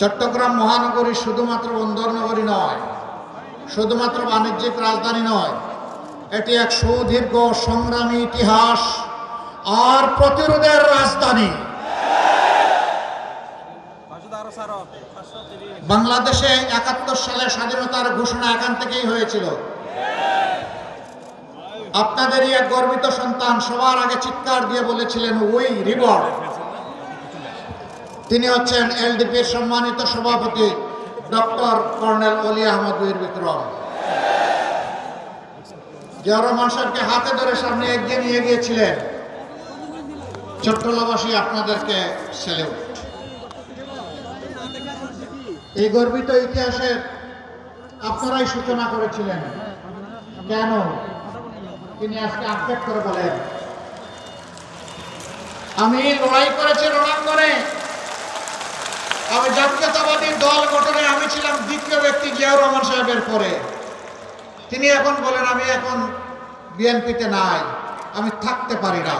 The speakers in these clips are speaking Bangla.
চট্টগ্রাম মহানগরী শুধুমাত্র বন্দর নগরী নয়, শুধুমাত্র বাণিজ্যিক রাজধানী নয়, এটি এক সুদীর্ঘ সংগ্রামী ইতিহাস আর প্রতিরোধের রাজধানী। বাংলাদেশে ৭১ সালে স্বাধীনতার ঘোষণা এখান থেকেই হয়েছিল। আপনাদেরই এক গর্বিত সন্তান সবার আগে চিৎকার দিয়ে বলেছিলেন উই রিবর্ন। তিনি হচ্ছেন এলডিপির সম্মানিত সভাপতি ডক্টর কর্নেল অলি আহমদ বীর বিক্রম। জিয়াউর রহমান সাহেবকে হাতে ধরে সামনে এগিয়ে নিয়ে গিয়েছিলেন। চট্টলাবাসী আপনাদেরকে স্যালুট। এই গর্বিত ইতিহাসের আপনারাই সূচনা করেছিলেন। কেন? তিনি আজকে আক্ষেপ করে বলেন, আমি লড়াই করেছি রণাঙ্গনে, আমি জাতীয়তাবাদী দল গঠনে আমি ছিলাম দ্বিতীয় ব্যক্তি জিয়াউর রহমান সাহেবের পরে। তিনি এখন বলেন আমি এখন বিএনপিতে নাই, আমি থাকতে পারি না,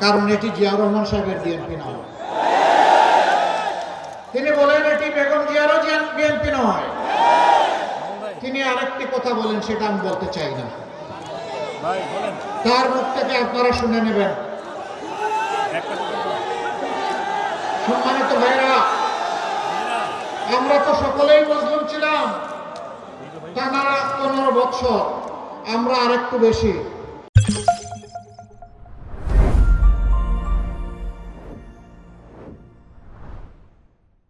কারণ এটি জিয়াউর রহমান সাহেবের বিএনপি নয়। তিনি বলেন এটি বেগম জিয়ারও বিএনপি নয়। তিনি আরেকটি কথা বলেন, সেটা আমি বলতে চাই না, তার মুখ থেকে আপনারা শুনে নেবেন। সম্মানিত ভাইরা, আমরা তো সকলেই মুসলিম ছিলাম, টানা 15 বছর, আমরা আরেকটু বেশি।